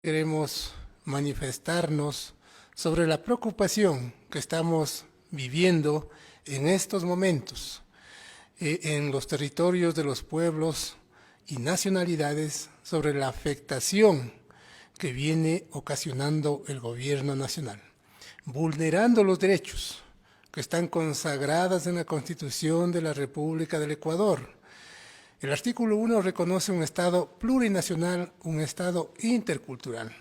Queremos manifestarnos sobre la preocupación que estamos viviendo en estos momentos en los territorios de los pueblos y nacionalidades sobre la afectación que viene ocasionando el gobierno nacional, vulnerando los derechos que están consagrados en la Constitución de la República del Ecuador. El artículo 1 reconoce un Estado plurinacional, un Estado intercultural.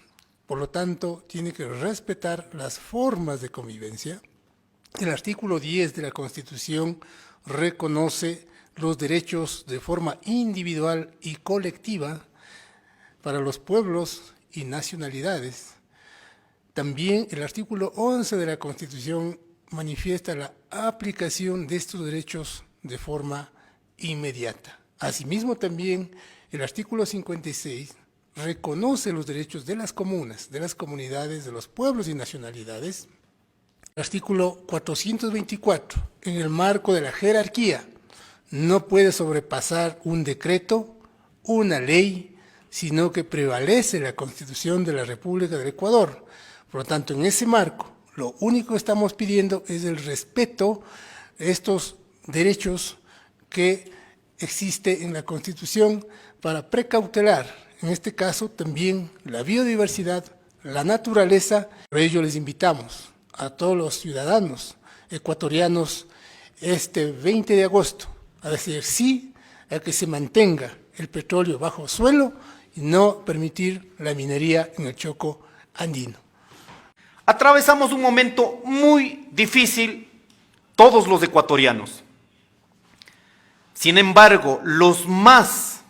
Por lo tanto, tiene que respetar las formas de convivencia. El artículo 10 de la Constitución reconoce los derechos de forma individual y colectiva para los pueblos y nacionalidades. También el artículo 11 de la Constitución manifiesta la aplicación de estos derechos de forma inmediata. Asimismo, también el artículo 56 reconoce los derechos de las comunas, de las comunidades, de los pueblos y nacionalidades. El artículo 424, en el marco de la jerarquía, no puede sobrepasar un decreto, una ley, sino que prevalece la Constitución de la República del Ecuador. Por lo tanto, en ese marco, lo único que estamos pidiendo es el respeto a estos derechos que existe en la Constitución para precautelar, en este caso también la biodiversidad, la naturaleza. Por ello les invitamos a todos los ciudadanos ecuatorianos este 20 de agosto a decir sí a que se mantenga el petróleo bajo suelo y no permitir la minería en el Choco andino. Atravesamos un momento muy difícil todos los ecuatorianos. Sin embargo, los más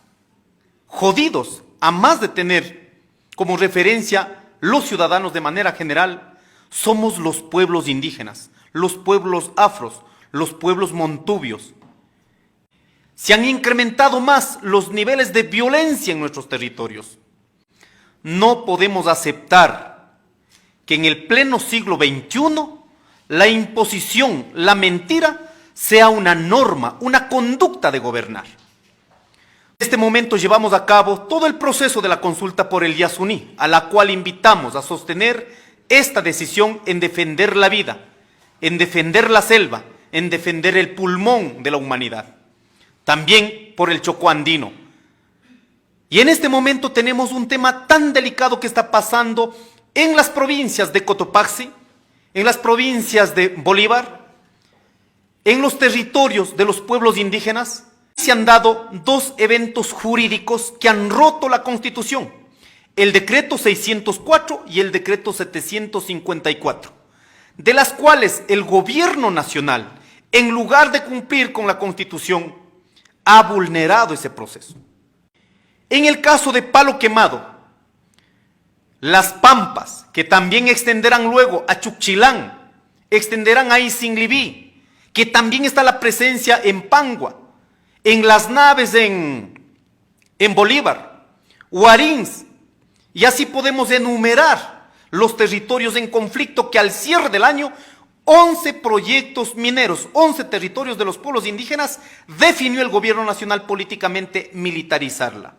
jodidos, a más de tener como referencia los ciudadanos de manera general, somos los pueblos indígenas, los pueblos afros, los pueblos montubios. Se han incrementado más los niveles de violencia en nuestros territorios. No podemos aceptar que en el pleno siglo XXI la imposición, la mentira, sea una norma, una conducta de gobernar. En este momento llevamos a cabo todo el proceso de la consulta por el Yasuní, a la cual invitamos a sostener esta decisión en defender la vida, en defender la selva, en defender el pulmón de la humanidad. También por el Chocó andino. Y en este momento tenemos un tema tan delicado que está pasando en las provincias de Cotopaxi, en las provincias de Bolívar, en los territorios de los pueblos indígenas. Se han dado dos eventos jurídicos que han roto la Constitución, el decreto 604 y el decreto 754, de las cuales el gobierno nacional, en lugar de cumplir con la Constitución, ha vulnerado ese proceso. En el caso de Palo Quemado, las Pampas, que también extenderán luego a Chuquchilán, extenderán a Isinglibí, que también está la presencia en Pangua, en las naves en Bolívar, Huarins, y así podemos enumerar los territorios en conflicto que al cierre del año 11 proyectos mineros, 11 territorios de los pueblos indígenas definió el gobierno nacional políticamente militarizarla.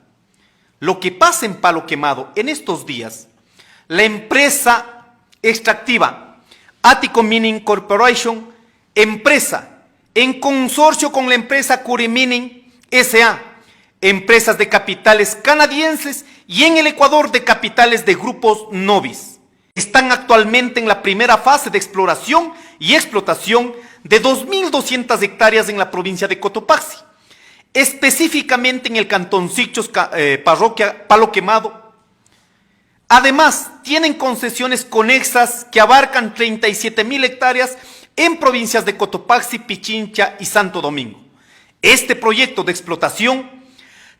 Lo que pasa en Palo Quemado en estos días, la empresa extractiva Atico Mining Corporation, empresa en consorcio con la empresa Curi Mining S.A., empresas de capitales canadienses y en el Ecuador de capitales de grupos Novis. Están actualmente en la primera fase de exploración y explotación de 2.200 hectáreas en la provincia de Cotopaxi, específicamente en el cantón Sichos, parroquia Palo Quemado. Además, tienen concesiones conexas que abarcan 37.000 hectáreas en provincias de Cotopaxi, Pichincha y Santo Domingo. Este proyecto de explotación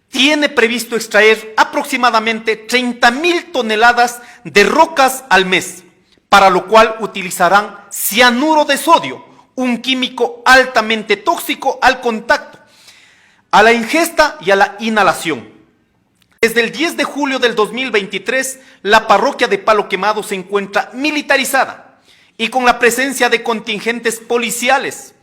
tiene previsto extraer aproximadamente 30.000 toneladas de rocas al mes, para lo cual utilizarán cianuro de sodio, un químico altamente tóxico al contacto, a la ingesta y a la inhalación. Desde el 10 de julio del 2023, la parroquia de Palo Quemado se encuentra militarizada y con la presencia de contingentes policiales.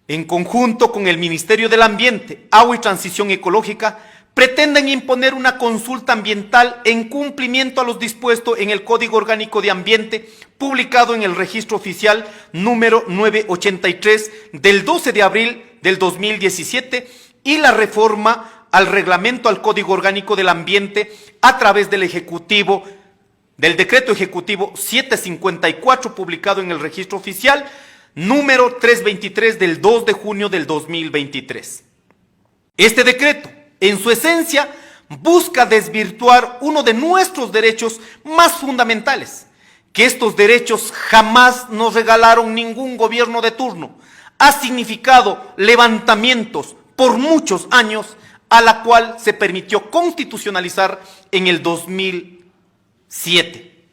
En conjunto con el Ministerio del Ambiente, Agua y Transición Ecológica, pretenden imponer una consulta ambiental en cumplimiento a los dispuestos en el Código Orgánico de Ambiente, publicado en el Registro Oficial número 983 del 12 de abril del 2017 y la reforma al Reglamento al Código Orgánico del Ambiente a través del Decreto Ejecutivo 754, publicado en el Registro Oficial número 323 del 2 de junio del 2023. Este decreto, en su esencia, busca desvirtuar uno de nuestros derechos más fundamentales, que estos derechos jamás nos regalaron ningún gobierno de turno. Ha significado levantamientos por muchos años, a la cual se permitió constitucionalizar en el 2007.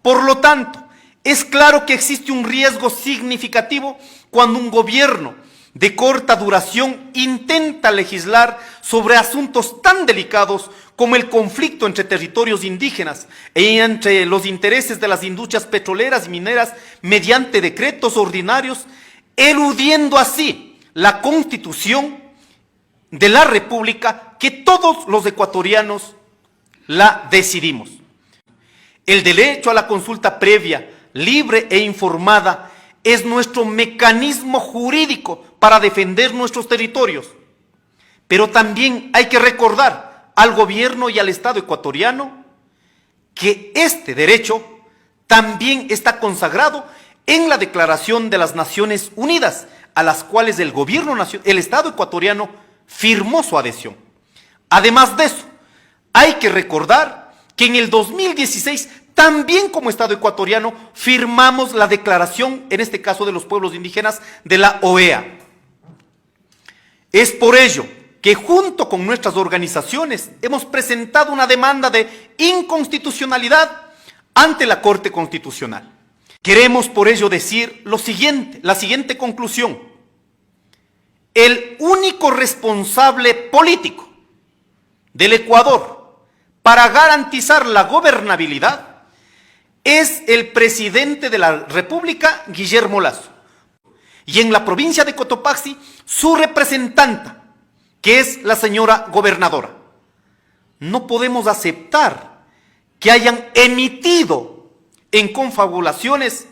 Por lo tanto, es claro que existe un riesgo significativo cuando un gobierno de corta duración intenta legislar sobre asuntos tan delicados como el conflicto entre territorios indígenas e entre los intereses de las industrias petroleras y mineras mediante decretos ordinarios, eludiendo así la Constitución de la República que todos los ecuatorianos la decidimos. El derecho a la consulta previa, libre e informada es nuestro mecanismo jurídico para defender nuestros territorios. Pero también hay que recordar al gobierno y al Estado ecuatoriano que este derecho también está consagrado en la Declaración de las Naciones Unidas, a las cuales el Estado ecuatoriano firmó su adhesión. Además de eso, hay que recordar que en el 2016, también como Estado ecuatoriano, firmamos la declaración, en este caso de los pueblos indígenas, de la OEA. Es por ello que junto con nuestras organizaciones hemos presentado una demanda de inconstitucionalidad ante la Corte Constitucional. Queremos por ello decir lo siguiente, la siguiente conclusión. El único responsable político del Ecuador para garantizar la gobernabilidad es el presidente de la República, Guillermo Lasso. Y en la provincia de Cotopaxi, su representanta, que es la señora gobernadora. No podemos aceptar que hayan emitido en confabulaciones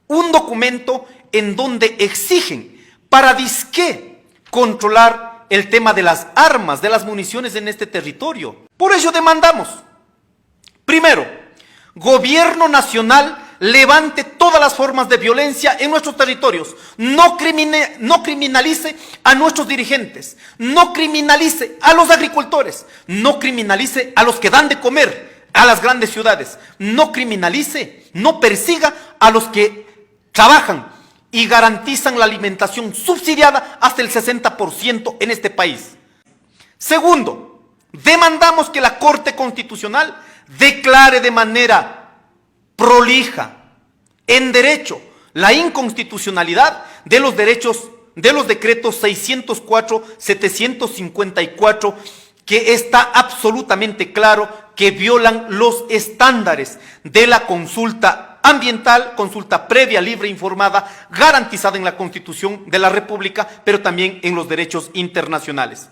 un documento en donde exigen para disque controlar el tema de las armas, de las municiones en este territorio. Por ello demandamos, primero, Gobierno nacional levante todas las formas de violencia en nuestros territorios, no criminalice a nuestros dirigentes, no criminalice a los agricultores, no criminalice a los que dan de comer a las grandes ciudades, no criminalice, no persiga a los que trabajan y garantizan la alimentación subsidiada hasta el 60% en este país. Segundo, demandamos que la Corte Constitucional declare de manera prolija, en derecho, la inconstitucionalidad de los decretos 604, 754, que está absolutamente claro que violan los estándares de la consulta ambiental, consulta previa, libre e informada, garantizada en la Constitución de la República, pero también en los derechos internacionales.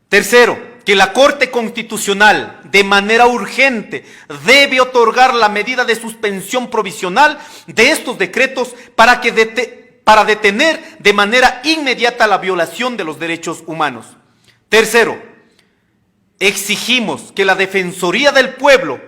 Tercero, que la Corte Constitucional de manera urgente debe otorgar la medida de suspensión provisional de estos decretos para detener de manera inmediata la violación de los derechos humanos. Tercero, exigimos que la Defensoría del Pueblo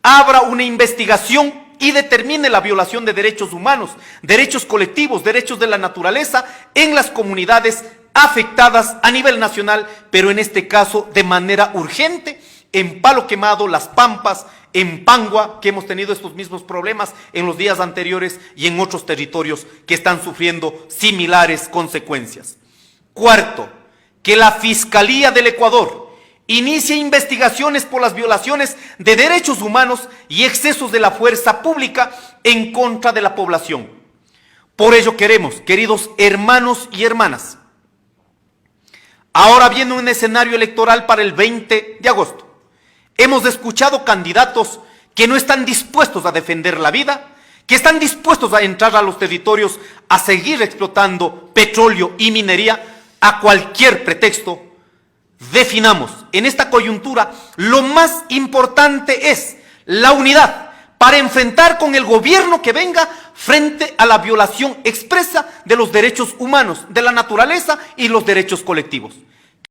abra una investigación y determine la violación de derechos humanos, derechos colectivos, derechos de la naturaleza en las comunidades afectadas a nivel nacional, pero en este caso de manera urgente, en Palo Quemado, Las Pampas, en Pangua, que hemos tenido estos mismos problemas en los días anteriores, y en otros territorios que están sufriendo similares consecuencias. Cuarto, que la Fiscalía del Ecuador inicie investigaciones por las violaciones de derechos humanos y excesos de la fuerza pública en contra de la población. Por ello queremos, queridos hermanos y hermanas, ahora viene un escenario electoral para el 20 de agosto. Hemos escuchado candidatos que no están dispuestos a defender la vida, que están dispuestos a entrar a los territorios a seguir explotando petróleo y minería a cualquier pretexto, definamos en esta coyuntura, lo más importante es la unidad para enfrentar con el gobierno que venga frente a la violación expresa de los derechos humanos, de la naturaleza y los derechos colectivos.